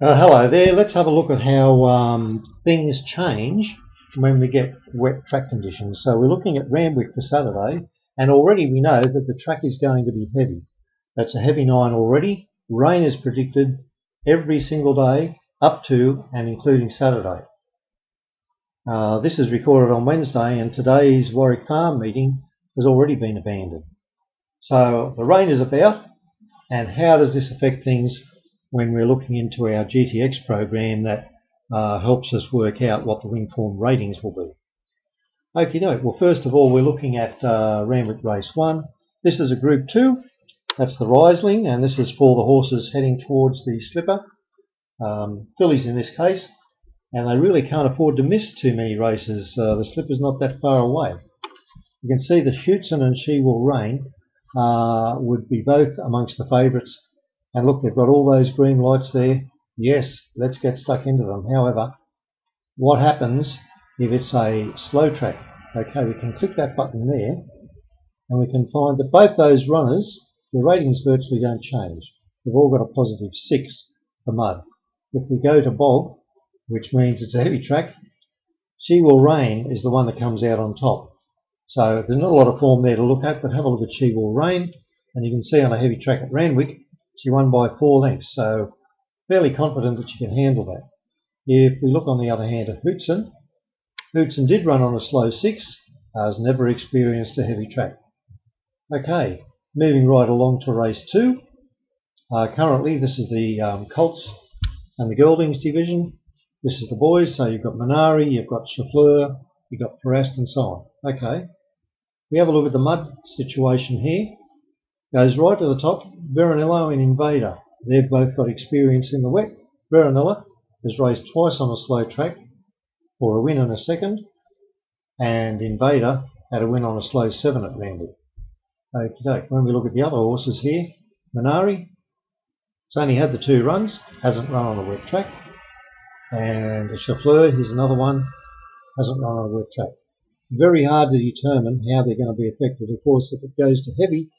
Hello there. Let's have a look at how things change when we get wet track conditions. So we're looking at Randwick for Saturday, and already we know that the track is going to be heavy. That's a heavy 9 already. Rain is predicted every single day up to and including Saturday. This is recorded on Wednesday, and today's Warwick Farm meeting has already been abandoned. So the rain is about, and how does this affect things when we're looking into our GTX program that helps us work out what the wind form ratings will be. Okie doke. Well, first of all, we're looking at Randwick Race 1. This is a Group 2. That's the Riesling, and this is for the horses heading towards the slipper. Fillies in this case, and they really can't afford to miss too many races. The slipper's not that far away. You can see that Hutson and She Will Reign would be both amongst the favourites. And look, they've got all those green lights there. Yes, let's get stuck into them. However, what happens if it's a slow track? Okay, we can click that button there, and we can find that both those runners, their ratings virtually don't change. They've all got a positive 6 for mud. If we go to bog, which means it's a heavy track, She Will Reign is the one that comes out on top. So there's not a lot of form there to look at, but have a look at She Will Reign, and you can see on a heavy track at Randwick, she won by 4 lengths, so fairly confident that she can handle that. If we look on the other hand at Hutson, Hutson did run on a slow 6, has never experienced a heavy track. Okay, moving right along to race 2. Currently this is the Colts and the Geldings division. This is the boys, so you've got Minari, you've got Chauffleur, you've got Perast and so on. Okay, we have a look at the mud situation here. Goes right to the top, Veronello and Invader. They've both got experience in the wet. Veronello has raced twice on a slow track for a win and a second, and Invader had a win on a slow 7 at Randwick. Okay, when we look at the other horses here, Minari, it's only had the 2 runs, hasn't run on a wet track, and Chauffleur, here's another one, hasn't run on a wet track. Very hard to determine how they're going to be affected. Of course, if it goes to heavy,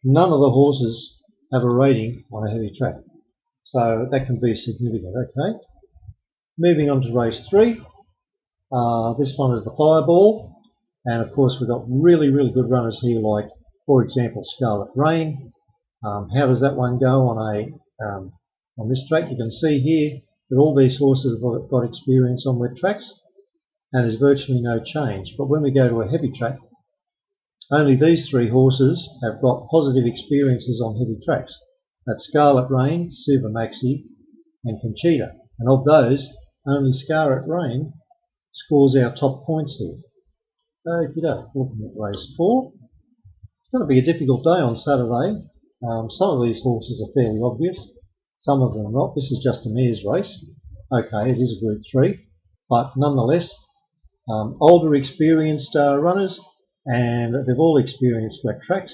none of the horses have a rating on a heavy track, so that can be significant. Okay, moving on to race 3. This one is the Fireball, and of course we've got really good runners here, like for example Scarlet Rain. How does that one go on this track? You can see here that all these horses have got experience on wet tracks, and there's virtually no change. But when we go to a heavy track, only these 3 horses have got positive experiences on heavy tracks. That's Scarlet Rain, Super Maxi, and Conchita. And of those, only Scarlet Rain scores our top points here. Looking at race 4. It's going to be a difficult day on Saturday. Some of these horses are fairly obvious, some of them are not. This is just a mare's race. Okay, it is a Group 3, but nonetheless, older experienced runners, and they've all experienced wet tracks,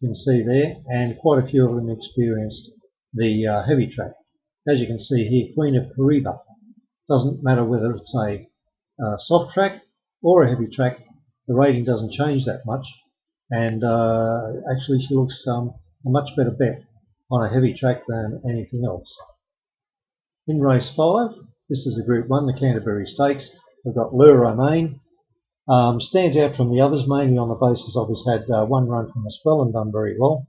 you can see there, and quite a few of them experienced the heavy track. As you can see here, Queen of Kariba. Doesn't matter whether it's a soft track or a heavy track, the rating doesn't change that much, and actually she looks a much better bet on a heavy track than anything else. In race 5, this is a Group 1, the Canterbury Stakes. We've got Le Romain. Stands out from the others mainly on the basis of it's had 1 run from a spell and done very well.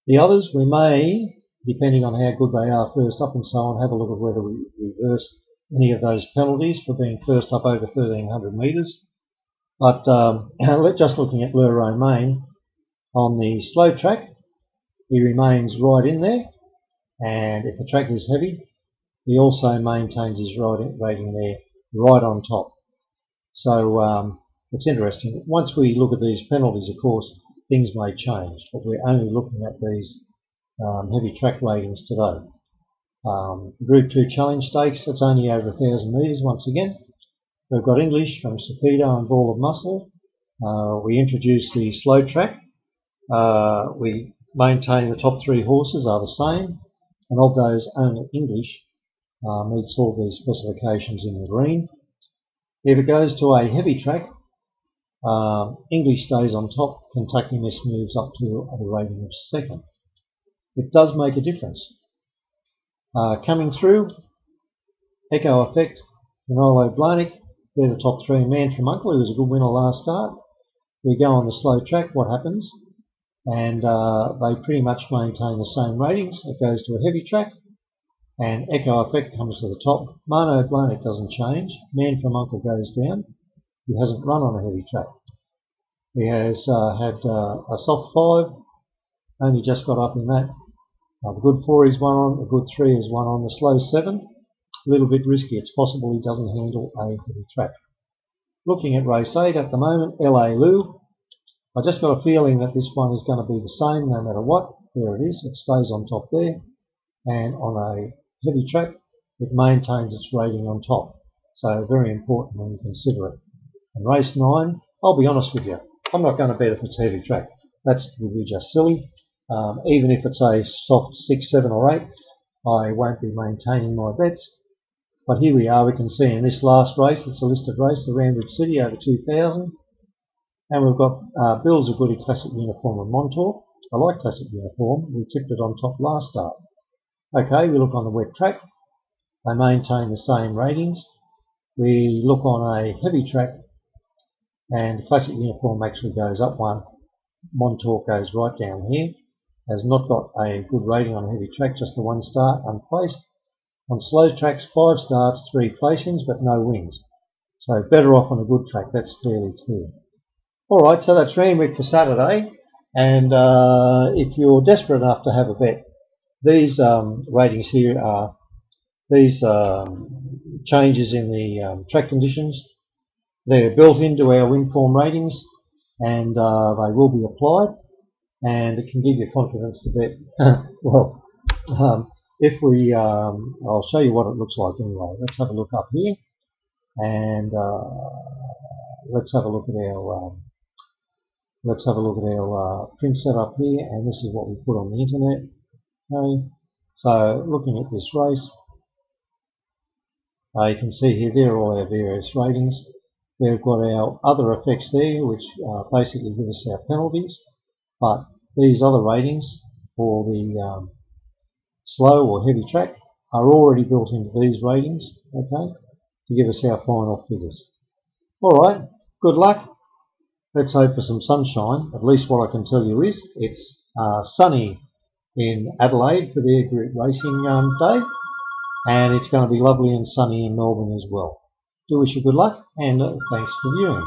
The others, we may, depending on how good they are first up and so on, have a look at whether we reverse any of those penalties for being first up over 1,300 metres. But just looking at Le Romain, on the slow track, he remains right in there, and if the track is heavy, he also maintains his rating there right on top. So it's interesting. Once we look at these penalties, of course, things may change, but we're only looking at these heavy track ratings today. Group 2 Challenge Stakes, it's only over 1,000 metres once again. We've got English from Sahpes and Ball of Muscle. We introduced the slow track. We maintain the top 3 horses are the same, and of those only English meets all these specifications in the green. If it goes to a heavy track, English stays on top, Kentucky Miss moves up to a rating of 2nd. It does make a difference. Coming through, Echo Effect, Manolo Blahnik, they're the top three. Man from Uncle, who was a good winner last start. We go on the slow track, what happens? And they pretty much maintain the same ratings. It goes to a heavy track, and Echo Effect comes to the top. Mano Blahnik doesn't change. Man from Uncle goes down. He hasn't run on a heavy track. He has had a soft 5, only just got up in that. The good 4 is one on, the good 3 is one on. The slow 7, a little bit risky. It's possible he doesn't handle a heavy track. Looking at race 8 at the moment, LA Lou. I just got a feeling that this one is going to be the same no matter what. There it is, it stays on top there. And on a heavy track, it maintains its rating on top. So very important when you consider it. And race 9, I'll be honest with you, I'm not going to bet if it's a heavy track. That would be just silly. Even if it's a soft 6, 7 or 8, I won't be maintaining my bets. But here we are, we can see in this last race, it's a listed race, the Randwick City over 2,000. And we've got Bill's a Goodie Classic Uniform and Montauk. I like Classic Uniform, we tipped it on top last start. Okay, we look on the wet track, they maintain the same ratings. We look on a heavy track, and Classic Uniform actually goes up one. Montauk goes right down here. Has not got a good rating on a heavy track, just the one start, unplaced. On slow tracks, 5 starts, 3 placings, but no wins. So better off on a good track, that's fairly clear. Alright, so that's Randwick for Saturday. And if you're desperate enough to have a bet, these ratings here are these changes in the track conditions. They're built into our WinForm ratings, and they will be applied, and it can give you confidence to bet. Well, if we, I'll show you what it looks like anyway. Let's have a look up here, and let's have a look at our print setup here, and this is what we put on the internet. Okay, so looking at this race, you can see here there are all our various ratings. We've got our other effects there, which basically give us our penalties, but these other ratings for the slow or heavy track are already built into these ratings, okay, to give us our final figures. Alright, good luck. Let's hope for some sunshine. At least what I can tell you is it's sunny in Adelaide for their group racing day, and it's going to be lovely and sunny in Melbourne as well. Do wish you good luck, and thanks for viewing.